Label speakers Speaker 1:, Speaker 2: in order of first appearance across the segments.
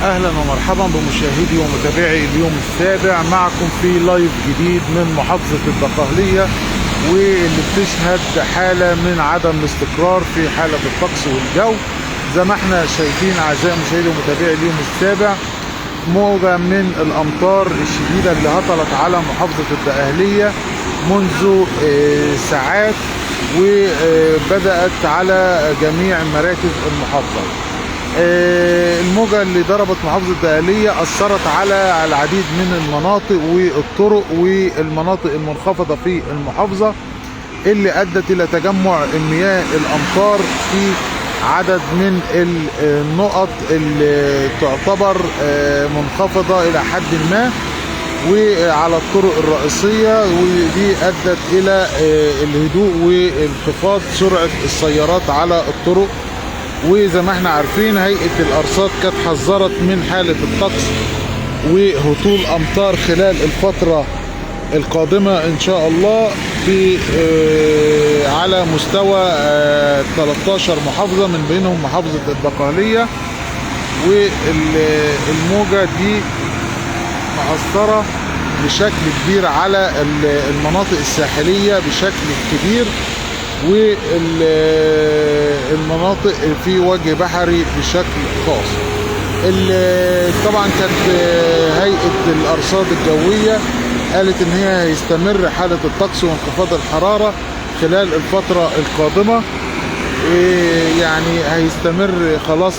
Speaker 1: اهلا ومرحبا بمشاهدي ومتابعي اليوم السابع، معكم في لايف جديد من محافظة الدقهلية، واللي بتشهد حالة من عدم الاستقرار في حالة الطقس والجو. زي ما احنا شايفين اعزائي مشاهدي ومتابعي اليوم السابع، موجة من الامطار الشديدة اللي هطلت على محافظة الدقهلية منذ ساعات، وبدأت على جميع مراكز المحافظة. الموجة اللي ضربت محافظة الدقهلية أثرت على العديد من المناطق والطرق والمناطق المنخفضة في المحافظة، اللي أدت إلى تجمع مياه الأمطار في عدد من النقط اللي تعتبر منخفضة إلى حد ما وعلى الطرق الرئيسية، ودي أدت إلى الهدوء وانخفاض سرعة السيارات على الطرق. وزي ما احنا عارفين هيئة الأرصاد كانت حذرت من حالة الطقس وهطول أمطار خلال الفترة القادمة إن شاء الله في على مستوى 13 محافظة من بينهم محافظة الدقهلية. والموجة دي مأثرة بشكل كبير على المناطق الساحلية بشكل كبير، والمناطق في وجه بحري بشكل خاص. طبعا كانت هيئة الأرصاد الجوية قالت ان هي هيستمر حالة الطقس وانخفاض الحرارة خلال الفترة القادمة، يعني هيستمر خلاص.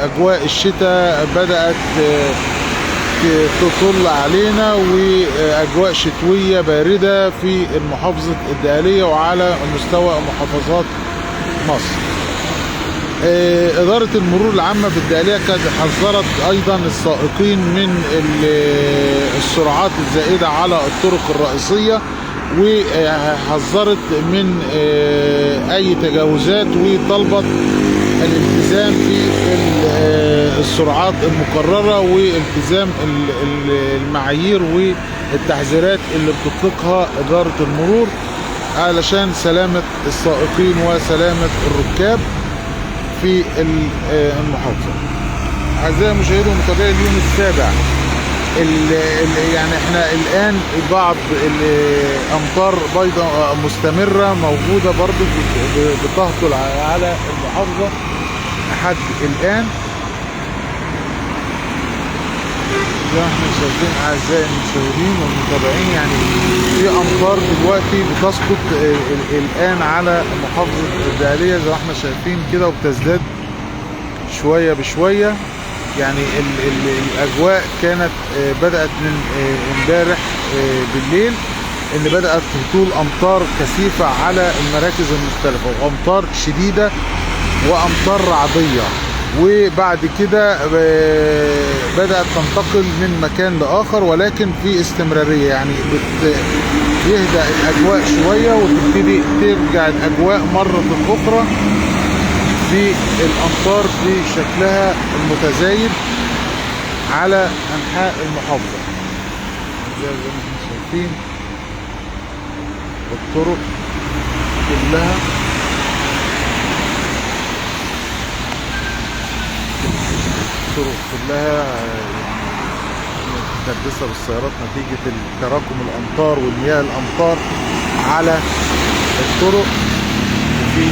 Speaker 1: أجواء الشتاء بدأت تطل علينا، واجواء شتويه بارده في محافظه الدقهليه وعلى مستوى محافظات مصر. اداره المرور العامه بالدقهليه كانت حذرت ايضا السائقين من السرعات الزائده على الطرق الرئيسيه، وحذرت من اي تجاوزات، وطلبت الالتزام في السرعات المقررة والتزام المعايير والتحذيرات اللي بتطلقها إدارة المرور علشان سلامة السائقين وسلامة الركاب في المحافظة. أعزائي المشاهدين ومتابعي اليوم السابع، يعني احنا الآن بعض الأمطار بيضاء مستمرة موجودة برضو بتهطل على المحافظة لحد الآن. زي ما احنا شايفين أعزائي المشاهدين والمتابعين، يعني في أمطار دلوقتي بتسقط الآن على محافظة الدقهلية زي ما احنا شايفين كده، وبتزداد شوية بشوية. يعني الأجواء كانت بدأت من امبارح بالليل ان بدأت هطول أمطار كثيفة على المراكز المختلفة، وأمطار شديدة وأمطار رعدية، وبعد كده بدأت تنتقل من مكان لآخر، ولكن في استمرارية. يعني بيهدأ الأجواء شوية وتبتدي ترجع الأجواء مرة أخرى في الأمطار بشكلها المتزايد على أنحاء المحافظة. زي ما احنا شايفين الطرق كلها متكدسة بالسيارات نتيجة تراكم الأمطار والمياه الأمطار على الطرق. وفي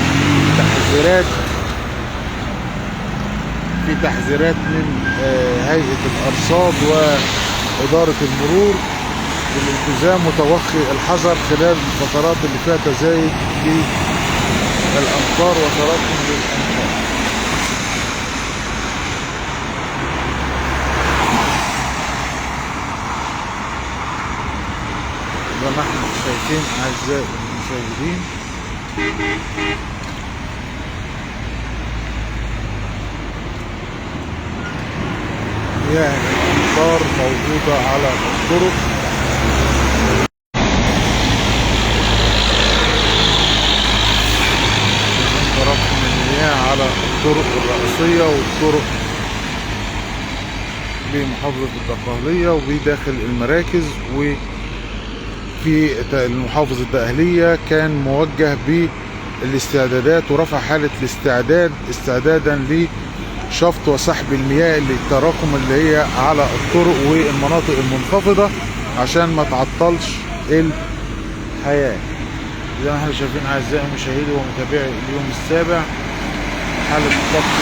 Speaker 1: تحذيرات من هيئة الأرصاد وإدارة المرور بالالتزام وتوخي الحذر خلال الفترات اللي فيها تزايد للأمطار وتراكم للأمطار. زي ما احنا شايفين أعزائي المشاهدين، مياه الأمطار موجودة على الطرق. تراكم المياه على الطرق الرئيسية والطرق بمحافظة الدقهلية وبداخل المراكز. وفي المحافظة الدقهلية كان موجه بالاستعدادات ورفع حالة الاستعداد استعدادا شفط وسحب المياه اللي التراكم اللي هي على الطرق والمناطق المنخفضة عشان ما تعطلش الحياة. زي ما احنا شايفين اعزائي المشاهدين ومتابعي اليوم السابع، حالة الطقس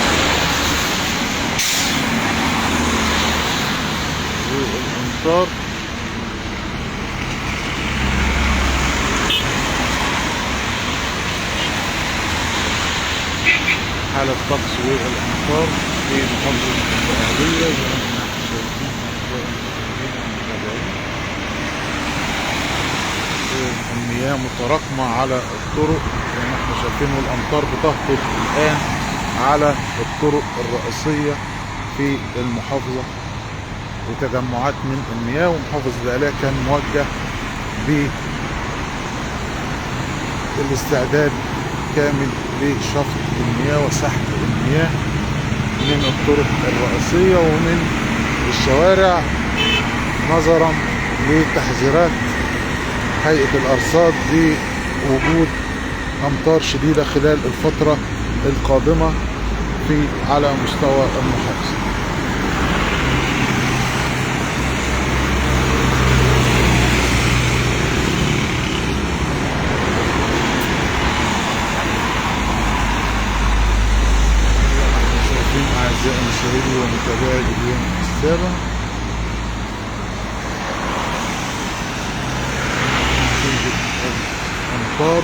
Speaker 1: والامطار. حالة الطقس والامطار في محافظة الدقهلية زي ما احنا شايفين اعزائي المشاهدين ومتابعين. المياه متراكمة على الطرق زي ما احنا شايفين، والامطار بتهطل الان على الطرق الرئيسية في المحافظة وتجمعات من المياه. ومحافظ الدقهلية كان موجه بالاستعداد كامل لشفط المياه وسحب المياه من الطرق الرئيسية ومن الشوارع، نظرا لتحذيرات هيئة الأرصاد بوجود أمطار شديدة خلال الفترة القادمة على مستوى المحافظة. شايفين أعزائي المشاهدين ومتابعي اليوم السابع نتيجة الأمطار